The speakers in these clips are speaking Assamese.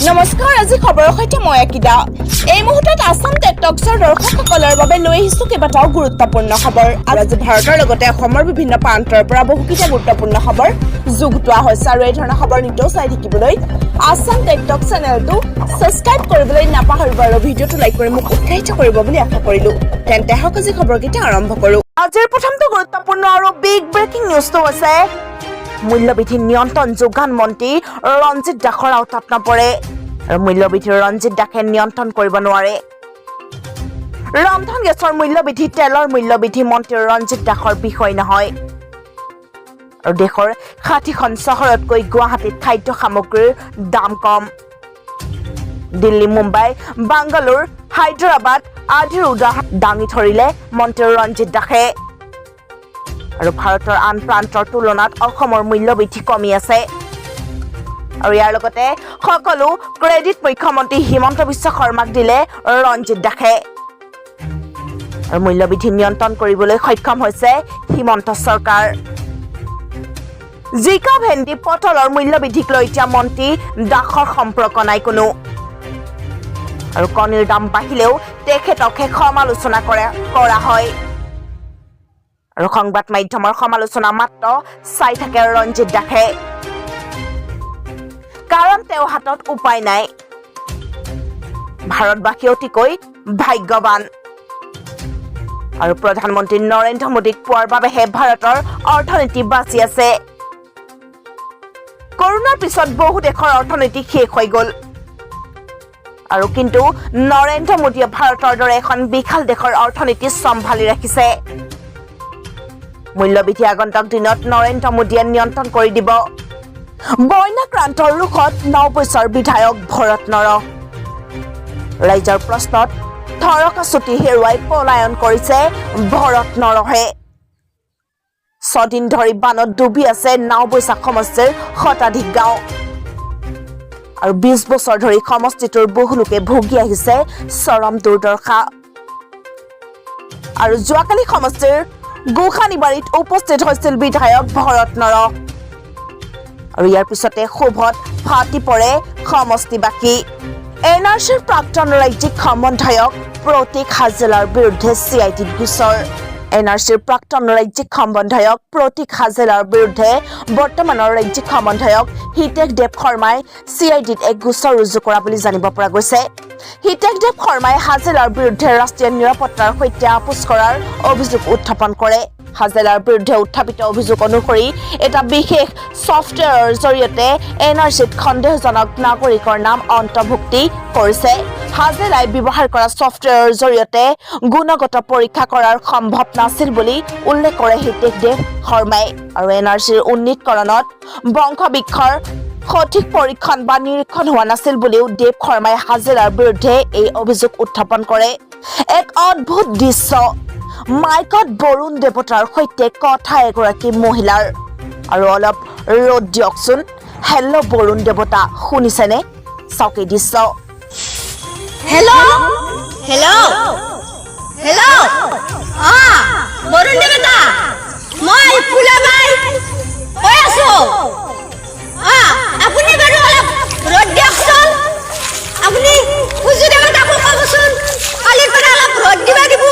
নমস্কাৰ আজি খবৰৰ সৈতে মই আকিদা এই মুহূৰ্তত আসাম টেকটক্সৰ দৰ্শকসকলৰ বাবে লৈ আহিছো কেইবাটাও গুৰুত্বপূৰ্ণ খবৰ আৰু আজি ভাৰতৰ লগতে অসমৰ বিভিন্ন প্ৰান্তৰ পৰা বহুকেইটা গুৰুত্বপূৰ্ণ খবৰ যুগুতোৱা হৈছে আৰু এই ধৰণৰ খবৰ নিতৌ চাই থাকিবলৈ আসাম টেকটক চেনেলটো সাবস্ক্ৰাইব কৰিবলৈ নাপাহৰিব আৰু ভিডিঅ'টো লাইক কৰি মোক উৎসাহিত কৰিব বুলি আশা কৰিলো তেন্তে হওক আজি খবৰকেইটা আৰম্ভ কৰো আজিৰ প্ৰথমটো গুৰুত্বপূৰ্ণ আৰু বিগ ব্ৰেকিং নিউজটো আছে মূল্যবৃদ্ধি নিয়ন্ত্ৰণ যোগান মন্ত্ৰী ৰঞ্জিত দাসৰ আওতাত নপৰে আৰু মূল্যবৃদ্ধি ৰঞ্জিত দাসে নিয়ন্ত্ৰণ কৰিব নোৱাৰে ৰন্ধন গেছৰ মূল্যবৃদ্ধি তেলৰ মূল্যবৃদ্ধি মন্ত্ৰী ৰঞ্জিত দাসৰ বিষয় নহয় আৰু দেশৰ 60খন চহৰতকৈ গুৱাহাটীত খাদ্য সামগ্ৰীৰ দাম কম দিল্লী মুম্বাই বাংগালোৰ হায়দৰাবাদ আদিৰ উদাহৰণ দাঙি ধৰিলে মন্ত্ৰী ৰঞ্জিত দাসে আৰু ভাৰতৰ আন প্ৰান্তৰ তুলনাত অসমৰ মূল্যবৃদ্ধি কমি আছে আৰু ইয়াৰ লগতে সকলো ক্ৰেডিট মুখ্যমন্ত্ৰী হিমন্ত বিশ্ব শৰ্মাক দিলে ৰঞ্জিত দাসে আৰু মূল্যবৃদ্ধি নিয়ন্ত্ৰণ কৰিবলৈ সক্ষম হৈছে হিমন্ত চৰকাৰ জিকা ভেন্দি পটলৰ মূল্যবৃদ্ধিক লৈ এতিয়া মন্ত্ৰী দাসৰ সম্পৰ্ক নাই কোনো আৰু কণীৰ দাম বাঢ়িলেও তেখেতক সমালোচনা কৰা হয় আৰু সংবাদ মাধ্যমৰ সমালোচনা মাত্ৰ চাই থাকে ৰঞ্জিত দাসে কাৰণ তেওঁৰ হাতত উপায় নাই ভাৰতবাসী অতিকৈ ভাগ্যৱান আৰু প্ৰধানমন্ত্ৰী নৰেন্দ্ৰ মোদীক পোৱাৰ বাবেহে ভাৰতৰ অৰ্থনীতি বাচি আছে কৰোনাৰ পিছত বহু দেশৰ অৰ্থনীতি শেষ হৈ গ'ল আৰু কিন্তু নৰেন্দ্ৰ মোদীয়ে ভাৰতৰ দৰে এখন বিশাল দেশৰ অৰ্থনীতি চম্ভালি ৰাখিছে মূল্যবৃদ্ধি আগন্তুক দিনত নৰেন্দ্ৰ মোদীয়ে নিয়ন্ত্ৰণ কৰি দিব বন্যাক্ৰান্তৰ ৰোগত 9 বছৰ বিধায়ক ভৰত নৰ ৰাইজৰ প্ৰশ্নত থৰকা ছুটি হেৰুৱাই পলায়ন কৰিছে ভৰত নৰহে 6 দিন ধৰি বানত ডুবি আছে নাওবৈচা সমষ্টিৰ শতাধিক গাঁও আৰু 20 বছৰ ধৰি সমষ্টিটোৰ বহু লোকে ভুগি আহিছে চৰম দুৰ্দশা আৰু যোৱাকালি সমষ্টিৰ গোখানিবাৰীত উপস্থিত হৈছিল বিধায়ক ভৰত নৰ আৰু ইয়াৰ পিছতে ক্ষোভত ফাটি পৰে সমষ্টিবাসী এনআৰচিৰ প্ৰাক্তন ৰাজ্যিক সমন্বয়ক প্ৰতীক হাজেলাৰ বিৰুদ্ধে চিআইডিত গোচৰ এনআৰচিৰ প্ৰাক্তন ৰাজ্যিক সমন্বয়ক প্ৰতীক হাজেলাৰ বিৰুদ্ধে বৰ্তমানৰ ৰাজ্যিক সমন্বয়ক হিতেশ দেৱ শৰ্মাই চিআইডিত এক গোচৰ ৰুজু কৰা বুলি জানিব পৰা গৈছে হিতেশ দেৱ শৰ্মাই হাজেলাৰ বিৰুদ্ধে ৰাষ্ট্ৰীয় নিৰাপত্তাৰ সৈতে আপোচ কৰাৰ অভিযোগ উত্থাপন কৰে হাজেলাৰ বিৰুদ্ধে উত্থাপিত অভিযোগ অনুসৰি এটা বিশেষ সফটৱেৰৰ জৰিয়তে এনআৰচিত সন্দেহজনক নাগৰিকৰ নাম অন্তৰ্ভুক্তি কৰিছে হাজেলাই ব্যৱহাৰ কৰা সফটৱেৰৰ জৰিয়তে গুণগত পৰীক্ষা কৰাৰ সম্ভৱ নাছিল বুলি উল্লেখ কৰে হিতেশ দেৱ শৰ্মাই আৰু এনআৰচিৰ উন্নীতকৰণত বংশবৃক্ষৰ সঠিক পৰীক্ষণ বা নিৰীক্ষণ হোৱা নাছিল বুলিও দেৱ শৰ্মাই হাজেলাৰ বিৰুদ্ধে এই অভিযোগ উত্থাপন কৰে এক অদ্ভুত দৃশ্য মাইকত বৰুণ দেৱতাৰ সৈতে কথা এগৰাকী মহিলাৰ আৰু অলপ ৰ'দ দিয়কচোন হেল্ল' বৰুণ দেৱতা শুনিছেনে চাওক এই দৃশ্য হেল্ল' হেল্ল' হেল্ল' বৰুণ দেৱতা মই ফুলাবাই কৈ আছো আপুনি বাৰু অলপ ৰ'দ দিয়কচোন আপুনি সূৰ্য দেৱতাক ক'বচোন কালিৰ পৰা অলপ ৰ'দ দিব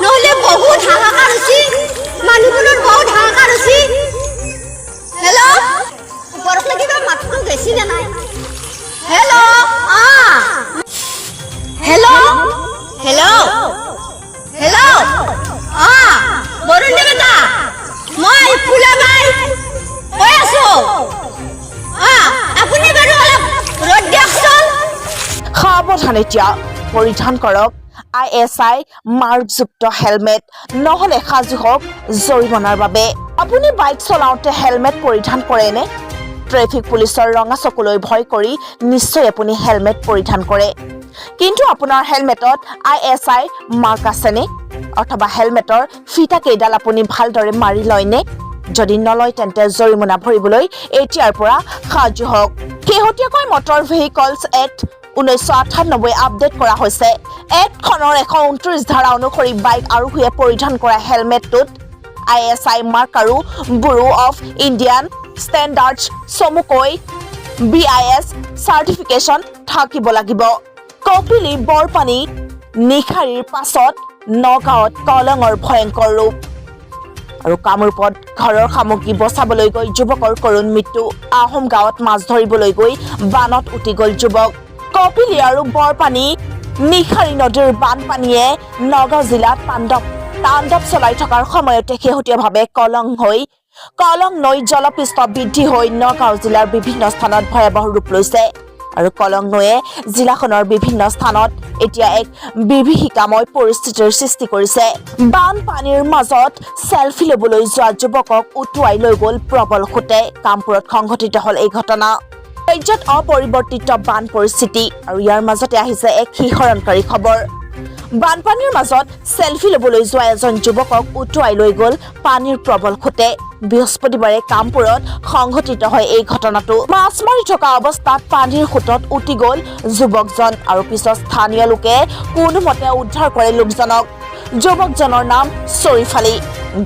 নহ'লে বহুত হাহাকাৰ হৈছে মানুহবোৰৰ বহুত হাহাকাৰ হৈছে হেল্ল' ওপৰত কিবা মাতটো বেছি নে নাই hello' hello' hello' hello' Varun দেৱতা মই ফুলাবাই কৈ আছো আপুনি বাৰু অলপ ৰ'দ দিয়কচোন সাৱধান এতিয়া পৰিধান কৰক ISI মাৰ্কযুক্ত হেলমেট নহলে সাজু হওক জৰিমনাৰ বাবে আপুনি বাইক চলাওঁতে হেলমেট পৰিধান কৰেনে ট্ৰেফিক পুলিচৰ ৰঙা চকুলৈ ভয় কৰি নিশ্চয় আপুনি হেলমেট পৰিধান কৰে কিন্তু আপোনাৰ হেলমেটত ISI মাৰ্ক আছেনে অথবা হেলমেটৰ ফিটা কেইডাল আপুনি ভালদৰে মাৰি লয়নে যদি নলয় তেন্তে জৰিমনা ভৰিবলৈ এতিয়াৰ পৰা সাজু হওক শেহতীয়াকৈ মটৰ ভেহিকলছ এক্ট 1998 আপডেট কৰা হৈছে এক্টখনৰ 129 ধাৰা অনুসৰি বাইক আৰোহীয়ে পৰিধান কৰা হেলমেটটোত ISI মাৰ্ক আৰু ব্যুৰো অফ ইণ্ডিয়ান ষ্টেণ্ডাৰ্ডছ চমুকৈ BIS চাৰ্টিফিকেশ্যন থাকিব লাগিব কপিলী বৰপানী নিশাৰীৰ পাছত নগাঁৱত কলঙৰ ভয়ংকৰ ৰূপ আৰু কামৰূপত ঘৰৰ সামগ্ৰী বচাবলৈ গৈ যুৱকৰ কৰুণ মৃত্যু আহোম গাঁৱত মাছ ধৰিবলৈ গৈ বানত উটি গ'ল যুৱক কপিলী আৰু বৰপানী নিশাৰী নদীৰ বানপানীয়ে নগাঁও জিলাত তাণ্ডৱ চলাই থকাৰ সময়তে শেহতীয়াভাৱে কলং নৈ জলপৃষ্ঠ বৃদ্ধি হৈ নগাঁও জিলাৰ বিভিন্ন স্থানত ভয়াৱহ ৰূপ লৈছে আৰু কলং নৈয়ে জিলাখনৰ বিভিন্ন স্থানত এতিয়া এক বিভীষিকাময় পৰিস্থিতিৰ সৃষ্টি কৰিছে বানপানীৰ মাজত সেলফি ল'বলৈ যোৱা যুৱকক উটুৱাই লৈ গ'ল প্ৰবল সোঁতে কামপুৰত সংঘটিত হ'ল এই ঘটনা ৰাজ্যত অপৰিৱৰ্তিত বান পৰিস্থিতি আৰু ইয়াৰ মাজতে আহিছে এক শিহৰণকাৰী খবৰ বানপানীৰ মাজত সেলফি ল'বলৈ যোৱা এজন যুৱকক উটুৱাই লৈ গ'ল পানীৰ প্ৰবল সোঁতে বৃহস্পতিবাৰে কামপুৰত সংঘটিত হয় এই ঘটনাটো মাছ মাৰি থকা অৱস্থাত পানীৰ সোঁতত উটি গ'ল যুৱকজন আৰু পিছত স্থানীয় লোকে কোনোমতে উদ্ধাৰ কৰে লোকজনক যুৱকজনৰ নাম শ্বৰীফ আলী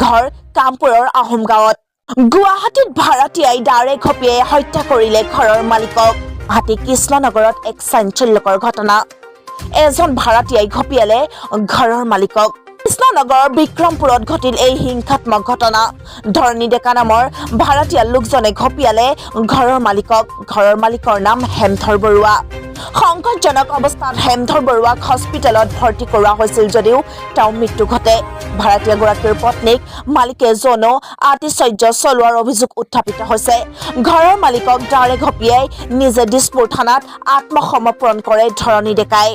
ঘৰ কামপুৰৰ আহোম গাঁৱত গুৱাহাটীত ভাড়াতীয়াই দাৰে ঘপিয়াই হত্যা কৰিলে ঘৰৰ মালিকক গুৱাহাটী কৃষ্ণনগৰত এক চাঞ্চল্যকৰ ঘটনা এজন ভাড়াতীয়াই ঘপিয়ালে ঘৰৰ মালিকক কৃষ্ণনগৰৰ বিক্ৰমপুৰত ঘটিল এই হিংসাত্মক ঘটনা ধৰণী ডেকা নামৰ ভাড়াতীয়া লোকজনে ঘপিয়ালে ঘৰৰ মালিকৰ নাম হেমধৰ বৰুৱা সংকটজনক অৱস্থাত হেমধৰ বৰুৱাক হস্পিটেলত ভৰ্তি কৰোৱা হৈছিল যদিও তেওঁৰ মৃত্যু ঘটে ভাড়াতীয়াগৰাকীৰ পত্নীক মালিকে যৌন আতিশয্য চলোৱাৰ অভিযোগ উত্থাপিত হৈছে ঘৰৰ মালিকক দাৰে ঘপিয়াই নিজে দিছপুৰ থানাত আত্মসমৰ্পণ কৰে ধৰণী ডেকাই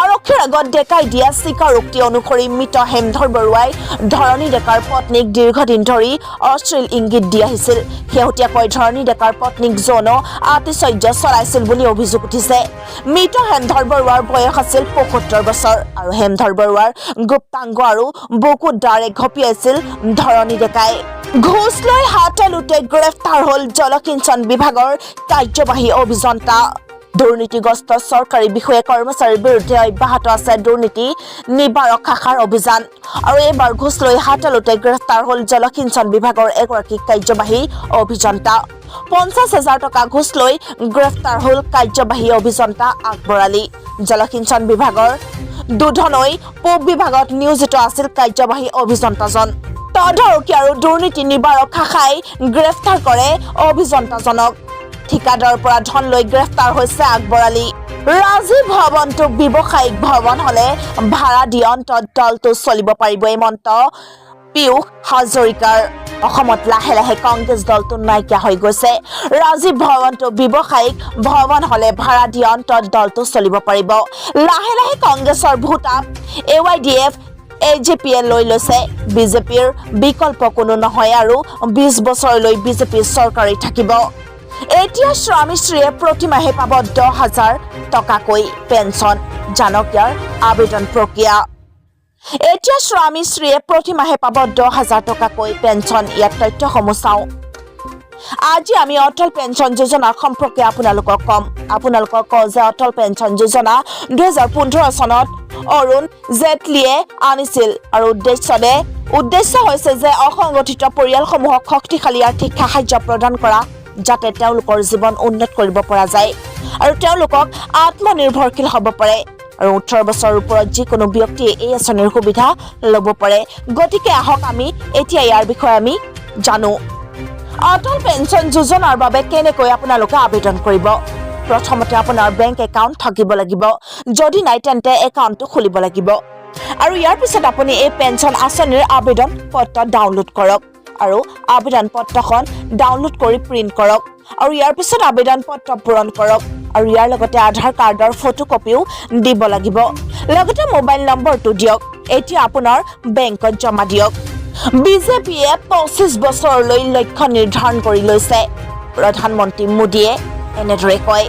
আৰক্ষীৰ আগত ডেকাই দিয়া স্বীকাৰোক্তি অনুসৰি মৃত হেমধৰ বৰুৱাই ধৰণী ডেকাৰ পত্নীক দীৰ্ঘদিন ধৰি অশ্লীল ইংগিত দি আহিছিল শেহতীয়াকৈ ধৰণী ডেকাৰ পত্নীক যৌন আতিশয্য চলাইছিল বুলি অভিযোগ উঠিছে মৃত হেমধৰ বৰুৱাৰ বয়স আছিল ৭৫ বছৰ আৰু হেমধৰ বৰুৱাৰ গুপ্তাংগ আৰু বুকুত দাৰে ঘপিয়াইছিল ধৰণী ডেকাই ঘোষ লৈ হাতলোতে গ্ৰেফতাৰ হ'ল জলসিঞ্চন বিভাগৰ কাৰ্যবাহী অভিযন্তা দুৰ্নীতিগ্ৰস্ত চৰকাৰী বিষয়া কৰ্মচাৰীৰ বিৰুদ্ধে অব্যাহত আছে দুৰ্নীতি নিবাৰক শাখাৰ অভিযান আৰু এইবাৰ ঘোষ লৈ হাতলোতে গ্ৰেফতাৰ হ'ল জলসিঞ্চন বিভাগৰ এগৰাকী কাৰ্যবাহী অভিযন্তা ৫০,০০০ টকা ঘোষ লৈ গ্ৰেফতাৰ হ'ল কাৰ্যবাহী অভিযন্তা আকবৰ আলী জলসিঞ্চন বিভাগৰ দুধনৈ পূব বিভাগত নিয়োজিত আছিল কাৰ্যবাহী অভিযন্তাজন তদাৰকী আৰু দুৰ্নীতি নিবাৰক শাখাই গ্ৰেফতাৰ কৰে অভিযন্তাজনক ঠিকাদাৰৰ পৰা ধন লৈ গ্ৰেফতাৰ হৈছে আকবৰ আলী ৰাজীৱ ভৱনটো ব্যৱসায়িক ভৱন হলে ভাড়া দি অন্তত দলটো চলিব পাৰিব এই মন্ত পীয়ুষ হাজৰিকাৰ অসমত লাহে লাহে কংগ্ৰেছ দলটো নাইকিয়া হৈ গৈছে ৰাজীৱ ভৱনটো ব্যৱসায়িক ভৱন হলে ভাড়া দি অন্তত দলটো চলিব পাৰিব লাহে লাহে কংগ্ৰেছৰ ভোটাপ AYDF AJPয়ে লৈ লৈছে বিজেপিৰ বিকল্প কোনো নহয় আৰু ২০ বছৰলৈ বিজেপি চৰকাৰী থাকিব এতিয়া স্বামী-স্ত্ৰীয়ে প্ৰতিমাহে পাব ১০,০০০ টকাকৈ পেঞ্চন জানক ইয়াৰ আবেদন প্ৰক্ৰিয়া এতিয়া স্বামী-স্ত্ৰীয়ে প্ৰতিমাহে পাব ১০,০০০ টকাকৈ পেঞ্চন ইয়াৰ তথ্যসমূহ চাওঁ আজি আমি অটল পেঞ্চন যোজনাৰ সম্পৰ্কে আপোনালোকক কওঁ যে অটল পেঞ্চন যোজনা ২০১৫ চনত অৰুণ জেটলীয়ে আনিছিল আৰু উদ্দেশ্য হৈছে যে অসংগঠিত পৰিয়ালসমূহক শক্তিশালী আৰ্থিক সাহায্য প্ৰদান কৰা যাতে তেওঁলোকৰ জীৱন উন্নত কৰিব পৰা যায় আৰু তেওঁলোকক আত্মনিৰ্ভৰশীল হ'ব পাৰে আৰু ১৮ বছৰৰ ওপৰত যিকোনো ব্যক্তিয়ে এই আঁচনিৰ সুবিধা ল'ব পাৰে গতিকে আহক আমি এতিয়া ইয়াৰ বিষয়ে আমি জানো অটল পেঞ্চন যোজনাৰ বাবে কেনেকৈ আপোনালোকে আবেদন কৰিব প্ৰথমতে আপোনাৰ বেংক একাউণ্ট থাকিব লাগিব যদি নাই তেন্তে একাউণ্টটো খুলিব লাগিব আৰু ইয়াৰ পিছত আপুনি এই পেঞ্চন আঁচনিৰ আবেদন পত্ৰ ডাউনলোড কৰক আৰু আবেদন পত্ৰখন ডাউনলোড কৰি প্ৰিন্ট কৰক আৰু ইয়াৰ পিছত আবেদন পত্ৰ পূৰণ কৰক আৰু ইয়াৰ লগতে আধাৰ কাৰ্ডৰ ফটোকপিও দিব লাগিব লগতে মোবাইল নম্বৰটো দিয়ক এতিয়া আপোনাৰ বেংকত জমা দিয়ক বিজেপিয়ে ২৫ বছৰলৈ লক্ষ্য নিৰ্ধাৰণ কৰি লৈছে প্ৰধানমন্ত্ৰী মোদীয়ে এনেদৰে কয়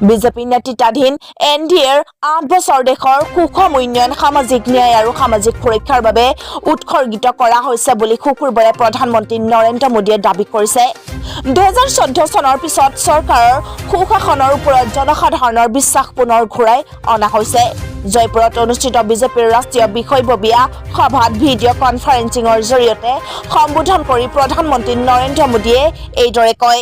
বিজেপি নেতৃত্বাধীন NDAৰ ৮ বছৰ দেশৰ সুষম উন্নয়ন সামাজিক ন্যায় আৰু সামাজিক সুৰক্ষাৰ বাবে উৎসৰ্গিত কৰা হৈছে বুলি শুকুৰবাৰে প্ৰধানমন্ত্ৰী নৰেন্দ্ৰ মোদীয়ে দাবী কৰিছে ২০১৪ চনৰ পিছত চৰকাৰৰ সুশাসনৰ ওপৰত জনসাধাৰণৰ বিশ্বাস পুনৰ ঘূৰাই অনা হৈছে জয়পুৰত অনুষ্ঠিত বিজেপিৰ ৰাষ্ট্ৰীয় বিষয়ববীয়া সভাত ভিডিঅ' কনফাৰেন্সিঙৰ জৰিয়তে সম্বোধন কৰি প্ৰধানমন্ত্ৰী নৰেন্দ্ৰ মোদীয়ে এইদৰে কয়